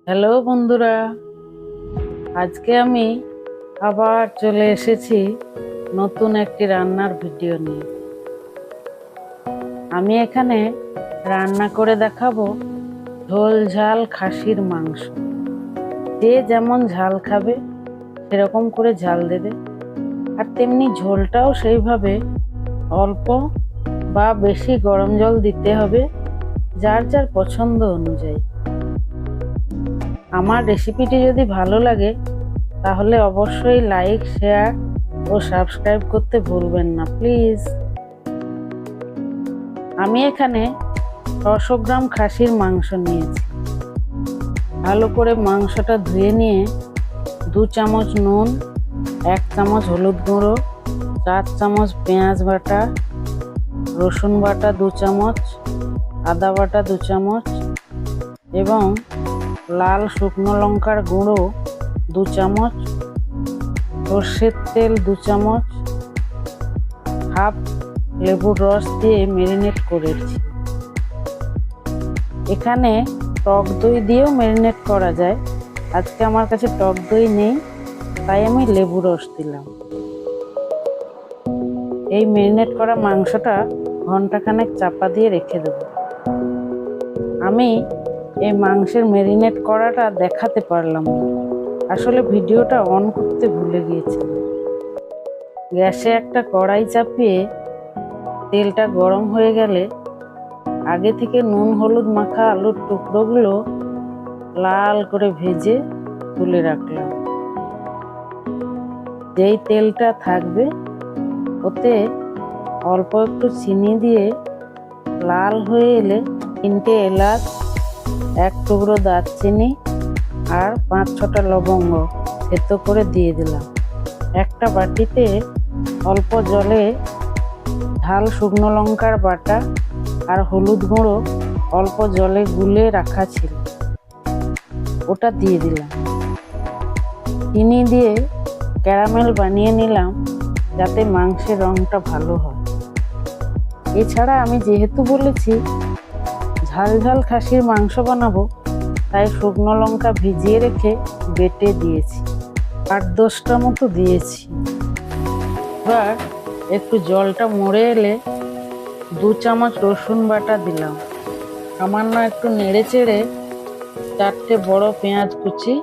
Hello বন্ধুরা, আজকে আমি আবার চলে এসেছি নতুন একটি রান্নার ভিডিও নিয়ে। আমি এখানে রান্না করে দেখাবো ঝোল ঝাল খাসির মাংস। যে যেমন ঝাল খাবে সেরকম করে ঝাল দেবে, আর তেমনি ঝোলটাও সেইভাবে অল্প বা বেশি গরম জল দিতে হবে, যার যার পছন্দ অনুযায়ী। আমার রেসিপিটি যদি ভালো লাগে তাহলে অবশ্যই লাইক, শেয়ার ও সাবস্ক্রাইব করতে ভুলবেন না প্লিজ। আমি এখানে 600 গ্রাম খাসির মাংস নিয়েছি। ভালো করে মাংসটা ধুয়ে নিয়ে 2 চামচ নুন, 1 চামচ হলুদ গুঁড়ো, 4 চামচ পেঁয়াজ বাটা, রসুন বাটা 2 চামচ, আদা বাটা 2 চামচ এবং লাল শুকনো লঙ্কার গুঁড়ো 2 চামচ, সর্ষের তেল 2 চামচ, হাফ লেবুর রস দিয়ে ম্যারিনেট করেছি। এখানে টক দই দিয়েও ম্যারিনেট করা যায়। আজকে আমার কাছে টক দই নেই, তাই আমি লেবু রস দিলাম। এই ম্যারিনেট করা মাংসটা ঘন্টাখানেক চাপা দিয়ে রেখে দেব। আমি এই মাংসের ম্যারিনেট করাটা দেখাতে পারলাম না, আসলে ভিডিওটা অন করতে ভুলে গিয়েছিলাম। গ্যাসে একটা কড়াই চাপিয়ে তেলটা গরম হয়ে গেলে আগে থেকে নুন হলুদ মাখা আলুর টুকরোগুলো লাল করে ভেজে তুলে রাখলাম। যেই তেলটা থাকবে ওতে অল্প একটু চিনি দিয়ে লাল হয়ে এলে 3টে এলাচ, 1 টুকরো দারচিনি আর 5-6টা লবঙ্গ থেতো করে দিয়ে দিলাম। একটা বাটিতে অল্প জলে ঝাল শুকনো লঙ্কার বাটা আর হলুদ গুঁড়ো অল্প জলে গুলে রাখা ছিল, ওটা দিয়ে দিলাম। চিনি দিয়ে ক্যারামেল বানিয়ে নিলাম যাতে মাংসের রঙটা ভালো হয়। এছাড়া আমি যেহেতু বলেছি ঝাল ঝাল খাসির মাংস বানাবো, তাই শুকনো লঙ্কা ভিজিয়ে রেখে বেটে দিয়েছি, 8-10টা মতো দিয়েছি। এবার একটু জলটা মরে এলে 2 চামচ রসুন বাটা দিলাম। সামান্য একটু নেড়ে চেড়ে 4টে বড় পেঁয়াজ কুচি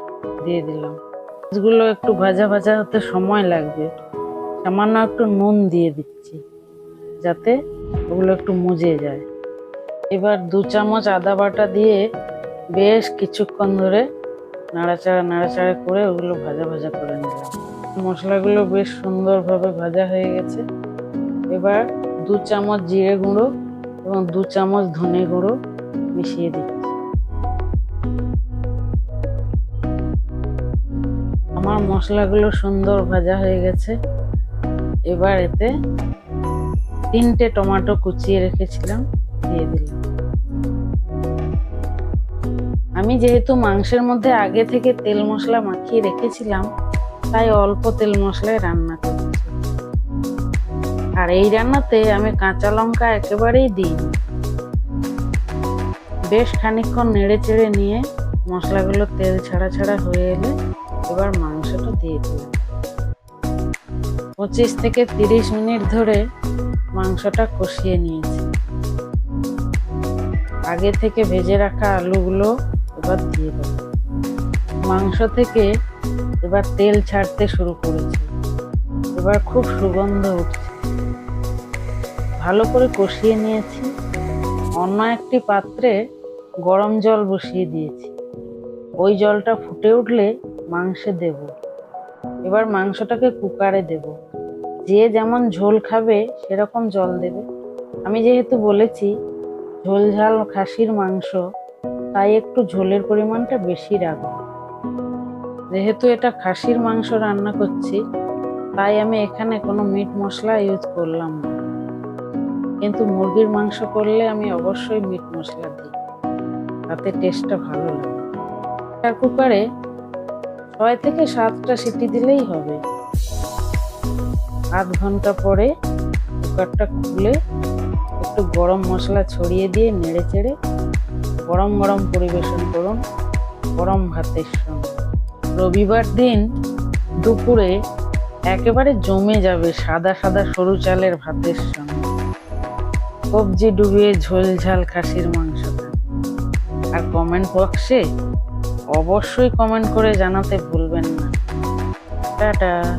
দিয়ে দিলাম। পেঁয়াজগুলো একটু ভাজা ভাজা হতে সময় লাগবে। সামান্য একটু নুন দিয়ে দিচ্ছি যাতে ওগুলো একটু মজে যায়। এবার 2 চামচ আদা বাটা দিয়ে বেশ কিছুক্ষণ ধরে নাড়াচাড়া করে ওগুলো ভাজা ভাজা করে নিলাম। মশলাগুলো বেশ সুন্দরভাবে ভাজা হয়ে গেছে। এবার 2 চামচ জিরে গুঁড়ো এবং 2 চামচ ধনে গুঁড়ো মিশিয়ে দিচ্ছি। আমার মশলাগুলো সুন্দর ভাজা হয়ে গেছে। এবার এতে 3টে টমেটো কুচিয়ে রেখেছিলাম দিয়ে দিলাম। আমি যেহেতু মাংসের মধ্যে আগে থেকে তেল মশলা মাখিয়ে রেখেছিলাম, তাই অল্প তেল মশলায় রান্না করছি। আর এই রান্নাতে আমি কাঁচা লঙ্কা একেবারেই দিই। বেশ খানিকক্ষণ নেড়ে চেড়ে নিয়ে মশলাগুলো তেল ছাড়া হয়ে এলে এবার মাংসটা দিয়ে দিলাম। 25 থেকে 30 মিনিট ধরে মাংসটা কষিয়ে নিয়েছি। আগে থেকে ভেজে রাখা আলুগুলো এবার দিয়ে দেব। মাংস থেকে এবার তেল ছাড়তে শুরু করেছে, এবার খুব সুগন্ধ উঠছে। ভালো করে কষিয়ে নিয়েছি। অন্য একটি পাত্রে গরম জল বসিয়ে দিয়েছি। ওই জলটা ফুটে উঠলে মাংসে দেব। এবার মাংসটাকে কুকারে দেব। যে যেমন ঝোল খাবে সেরকম জল দেবে। আমি যেহেতু বলেছি ঝোল ঝাল খাসির মাংস, তাই একটু ঝোলের পরিমাণটা বেশি রাখবো। যেহেতু এটা খাসির মাংস রান্না করছি, তাই আমি এখানে কোনো মিট মশলা ইউজ করলাম না, কিন্তু মুরগির মাংস করলে আমি অবশ্যই মিট মশলা দিই, তাতে টেস্টটা ভালো লাগে। আর কুকারে 6 থেকে 7টা সিটি দিলেই হবে। আধ ঘন্টা পরে কুকারটা খুলে একটু গরম মশলা ছড়িয়ে দিয়ে নেড়ে চেড়ে গরম গরম পরিবেশন করুন। গরম ভাতের সঙ্গে। রবিবার দিন দুপুরে একেবারে জমে যাবে সাদা সাদা সরু চালের ভাতের সঙ্গে। সবজি ডুবিয়ে ঝোল ঝাল খাসির মাংস থাকবে। আর কমেন্ট বক্সে অবশ্যই কমেন্ট করে জানাতে ভুলবেন না। টাটা।